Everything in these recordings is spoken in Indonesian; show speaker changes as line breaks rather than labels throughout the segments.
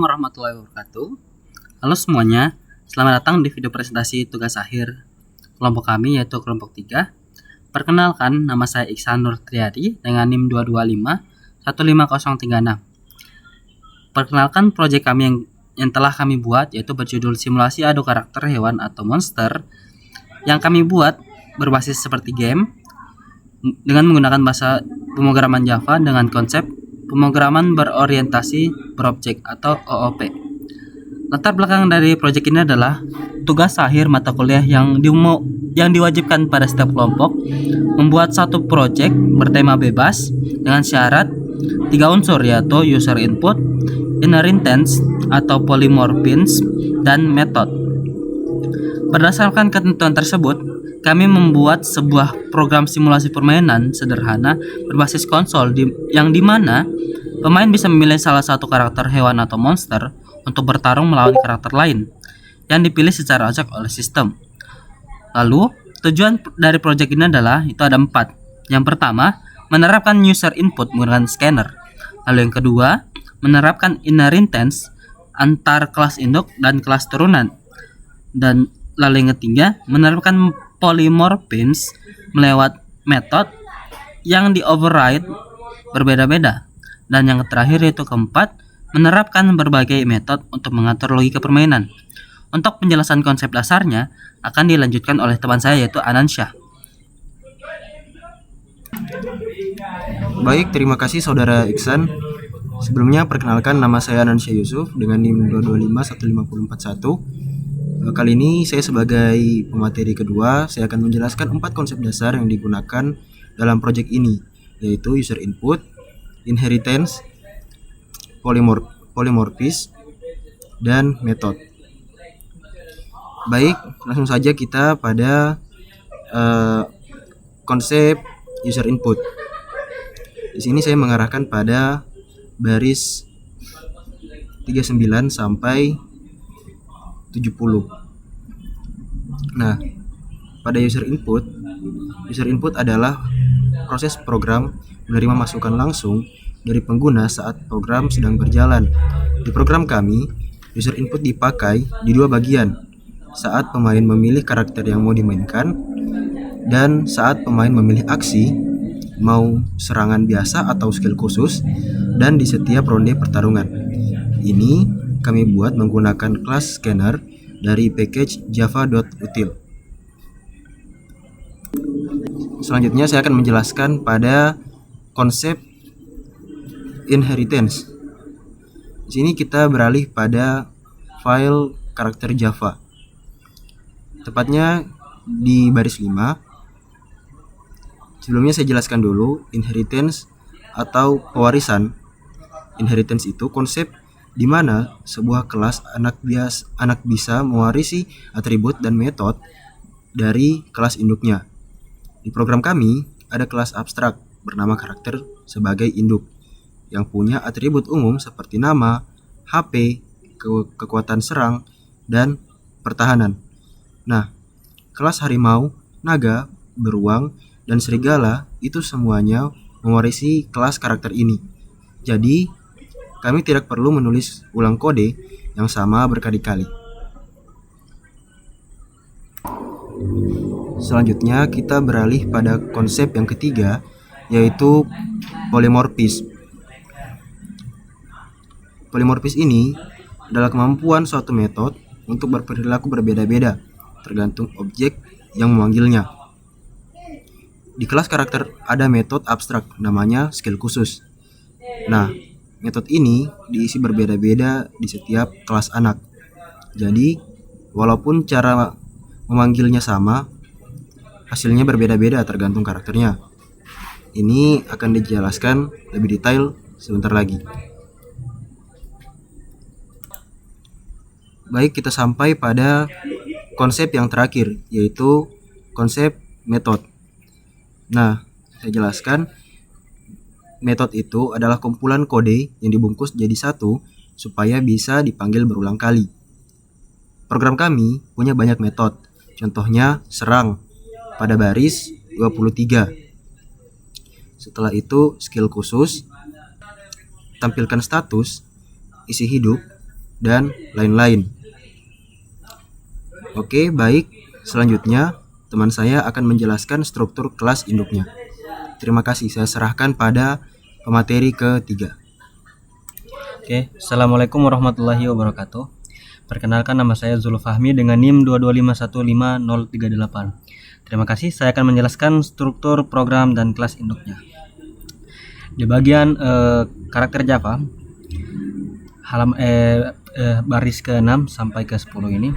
Warahmatullahi wabarakatuh. Halo semuanya, selamat datang di video presentasi tugas akhir kelompok kami yaitu kelompok 3. Perkenalkan, nama saya Iksan Nur Triadi dengan NIM 225-15036. Perkenalkan proyek kami yang telah kami buat yaitu berjudul simulasi adu karakter hewan atau monster yang kami buat berbasis seperti game dengan menggunakan bahasa pemrograman Java dengan konsep pemrograman berorientasi berobjek atau OOP. Latar belakang dari proyek ini adalah tugas akhir mata kuliah yang diwajibkan pada setiap kelompok membuat satu proyek bertema bebas dengan syarat 3 unsur yaitu user input, inheritance atau polymorphism, dan method. Berdasarkan ketentuan tersebut, kami membuat sebuah program simulasi permainan sederhana berbasis konsol yang dimana pemain bisa memilih salah satu karakter hewan atau monster untuk bertarung melawan karakter lain yang dipilih secara acak oleh sistem. Lalu, tujuan dari proyek ini adalah ada 4. Yang pertama, menerapkan user input menggunakan scanner. Lalu yang kedua, menerapkan inheritance antar kelas induk dan kelas turunan. Dan lalu yang ketiga, menerapkan polymorphism melewat metode yang di override berbeda-beda. Dan yang terakhir yaitu keempat, menerapkan berbagai metode untuk mengatur logika permainan. Untuk penjelasan konsep dasarnya akan dilanjutkan oleh teman saya yaitu Anansyah.
Baik, terima kasih Saudara Iksan. Sebelumnya perkenalkan, nama saya Anansyah Yusuf dengan NIM 225-15041. Kali ini saya sebagai pemateri kedua, saya akan menjelaskan 4 konsep dasar yang digunakan dalam proyek ini, yaitu user input, inheritance, polymorphism, dan method. Baik, langsung saja kita pada konsep user input. Di sini saya mengarahkan pada baris 39 sampai 70. Nah, pada user input adalah proses program menerima masukan langsung dari pengguna saat program sedang berjalan. Di program kami, user input dipakai di 2 bagian, saat pemain memilih karakter yang mau dimainkan dan saat pemain memilih aksi, mau serangan biasa atau skill khusus, dan di setiap ronde pertarungan. Ini kami buat menggunakan kelas scanner dari package java.util. Selanjutnya saya akan menjelaskan pada konsep inheritance. Di sini kita beralih pada file karakter Java. Tepatnya di baris 5. Sebelumnya saya jelaskan dulu inheritance atau pewarisan. Inheritance itu konsep di mana sebuah kelas anak bisa mewarisi atribut dan metode dari kelas induknya. Di program kami ada kelas abstrak bernama karakter sebagai induk yang punya atribut umum seperti nama, HP, kekuatan serang, dan pertahanan. Nah, kelas harimau, naga, beruang, dan serigala itu semuanya mewarisi kelas karakter ini. Jadi, kami tidak perlu menulis ulang kode yang sama berkali-kali. Selanjutnya kita beralih pada konsep yang ketiga, yaitu polymorphism. Polymorphism ini adalah kemampuan suatu metode untuk berperilaku berbeda-beda tergantung objek yang memanggilnya. Di kelas karakter ada metode abstrak namanya skill khusus. Nah, metode ini diisi berbeda-beda di setiap kelas anak. Jadi, walaupun cara memanggilnya sama, hasilnya berbeda-beda tergantung karakternya. Ini akan dijelaskan lebih detail sebentar lagi. Baik, kita sampai pada konsep yang terakhir, yaitu konsep metode. Nah, saya jelaskan, metode itu adalah kumpulan kode yang dibungkus jadi satu supaya bisa dipanggil berulang kali. Program kami punya banyak metode, contohnya serang pada baris 23. Setelah itu skill khusus, tampilkan status, isi hidup, dan lain-lain. Oke, baik. Selanjutnya, teman saya akan menjelaskan struktur kelas induknya. Terima kasih, saya serahkan pada pemateri ketiga.
Oke, Assalamualaikum warahmatullahi wabarakatuh. Perkenalkan, nama saya Zulfahmi dengan NIM 225151038. Terima kasih, saya akan menjelaskan struktur program dan kelas induknya. Di bagian karakter Java, baris ke-6 sampai ke-10 ini,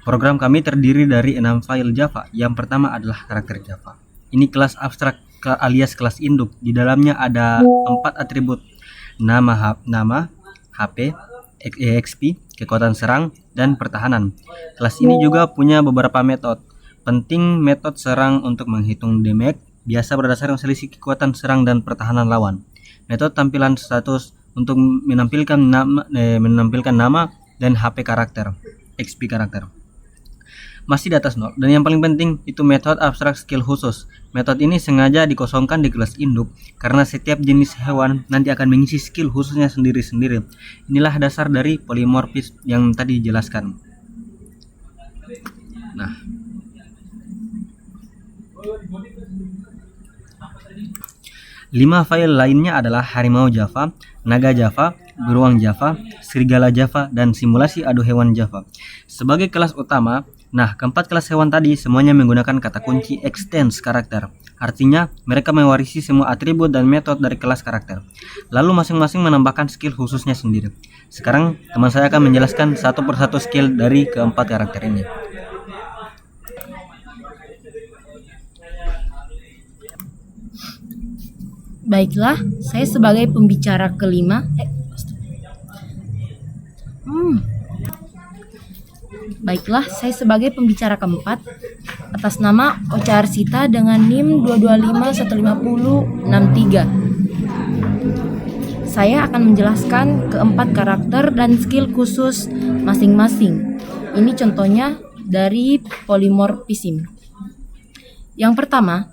program kami terdiri dari 6 file Java. Yang pertama adalah karakter Java. Ini kelas abstrak alias kelas induk. Di dalamnya ada 4 atribut: nama, HP, EXP, kekuatan serang, dan pertahanan. Kelas ini juga punya beberapa metode. Penting metode serang untuk menghitung damage, biasa berdasarkan selisih kekuatan serang dan pertahanan lawan. Metode tampilan status untuk menampilkan nama dan HP karakter, XP karakter. Masih di atas 0. Dan yang paling penting itu metode abstrak skill khusus. Metode ini sengaja dikosongkan di kelas induk karena setiap jenis hewan nanti akan mengisi skill khususnya sendiri-sendiri. Inilah dasar dari polimorfis yang tadi dijelaskan. Nah, lima file lainnya adalah harimau Java, naga Java, beruang Java, serigala Java, dan simulasi adu hewan Java. Sebagai kelas utama, keempat kelas hewan tadi semuanya menggunakan kata kunci extends karakter. Artinya, mereka mewarisi semua atribut dan metode dari kelas karakter. Lalu masing-masing menambahkan skill khususnya sendiri. Sekarang, teman saya akan menjelaskan satu persatu skill dari keempat karakter ini.
Baiklah, saya sebagai pembicara kelima. Baiklah, saya sebagai pembicara keempat atas nama Ocha Arsita dengan NIM 2251563. Saya akan menjelaskan keempat karakter dan skill khusus masing-masing. Ini contohnya dari polimorfism. Yang pertama,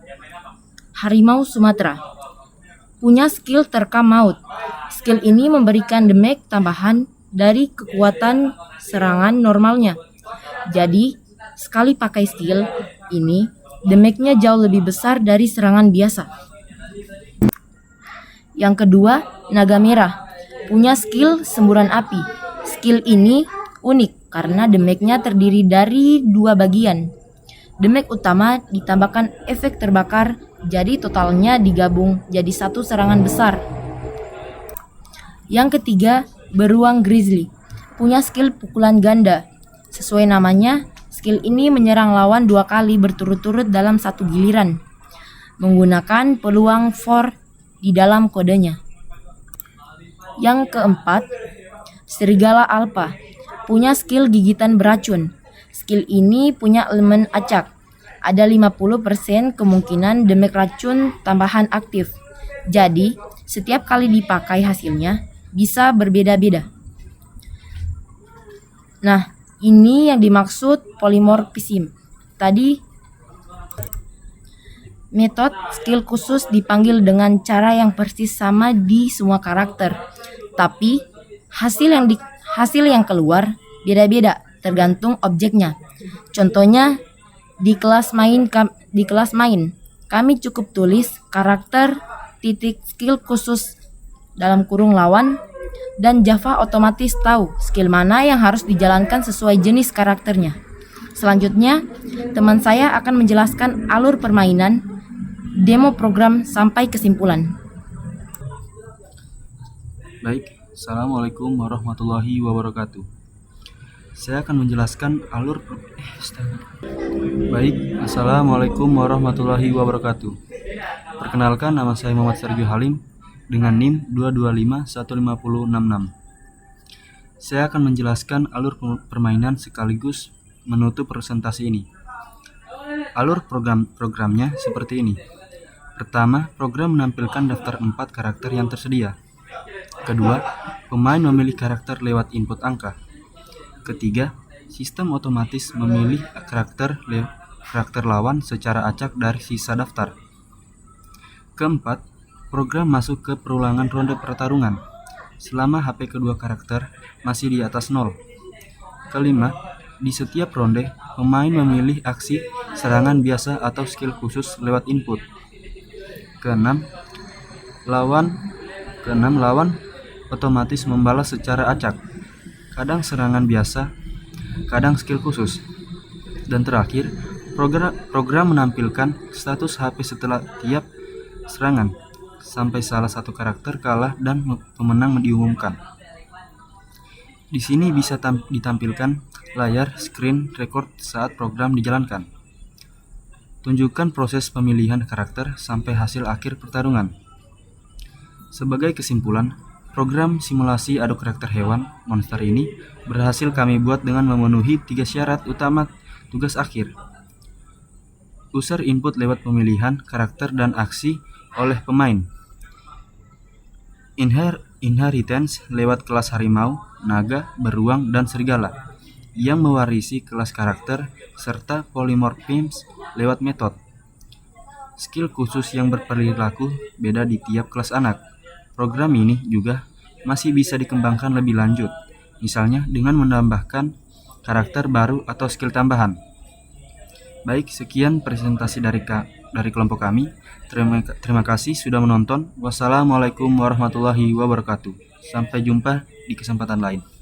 harimau Sumatera punya skill terkam maut. Skill ini memberikan damage tambahan dari kekuatan serangan normalnya. Jadi, sekali pakai skill ini, damage-nya jauh lebih besar dari serangan biasa. Yang kedua, naga merah punya skill semburan api. Skill ini unik karena damage-nya terdiri dari 2 bagian. Damage utama ditambahkan efek terbakar, jadi totalnya digabung jadi 1 serangan besar. Yang ketiga, beruang grizzly punya skill pukulan ganda. Sesuai namanya, skill ini menyerang lawan 2 kali berturut-turut dalam 1 giliran, menggunakan peluang for di dalam kodenya. Yang keempat, serigala alpha punya skill gigitan beracun. Skill ini punya elemen acak. Ada 50% kemungkinan damage racun tambahan aktif. Jadi, setiap kali dipakai hasilnya bisa berbeda-beda. Nah, ini yang dimaksud polimorfism. Tadi, metode skill khusus dipanggil dengan cara yang persis sama di semua karakter. Tapi, hasil yang keluar beda-beda tergantung objeknya. Contohnya, di kelas main kami cukup tulis karakter titik skill khusus dalam kurung lawan, dan Java otomatis tahu skill mana yang harus dijalankan sesuai jenis karakternya. Selanjutnya, teman saya akan menjelaskan alur permainan, demo program sampai kesimpulan.
Baik, Assalamualaikum warahmatullahi wabarakatuh. Saya akan menjelaskan alur Baik, Assalamualaikum warahmatullahi wabarakatuh. Perkenalkan, nama saya Muhammad Sergio Halim dengan NIM 2251566. Saya akan menjelaskan alur permainan sekaligus menutup presentasi ini. Alur programnya seperti ini. Pertama, program menampilkan daftar 4 karakter yang tersedia. Kedua, pemain memilih karakter lewat input angka. Ketiga, sistem otomatis memilih karakter lawan secara acak dari sisa daftar. Keempat, program masuk ke perulangan ronde pertarungan.
selama HP kedua karakter masih di atas 0. Kelima, di setiap ronde, pemain memilih aksi serangan biasa atau skill khusus lewat input. Keenam, lawan otomatis membalas secara acak, kadang serangan biasa, kadang skill khusus. Dan terakhir, program menampilkan status HP setelah tiap serangan, sampai salah satu karakter kalah dan pemenang diumumkan. Di sini bisa ditampilkan layar screen record saat program dijalankan. Tunjukkan proses pemilihan karakter sampai hasil akhir pertarungan. Sebagai kesimpulan, program simulasi adu karakter hewan monster ini berhasil kami buat dengan memenuhi 3 syarat utama tugas akhir. User input lewat pemilihan karakter dan aksi oleh pemain. Inheritance lewat kelas harimau, naga, beruang, dan serigala yang mewarisi kelas karakter, serta polymorphism lewat metode. Skill khusus yang berperilaku beda di tiap kelas anak. Program ini juga masih bisa dikembangkan lebih lanjut, misalnya dengan menambahkan karakter baru atau skill tambahan. Baik, sekian presentasi dari kelompok kami. Terima kasih sudah menonton. Wassalamualaikum warahmatullahi wabarakatuh. Sampai jumpa di kesempatan lain.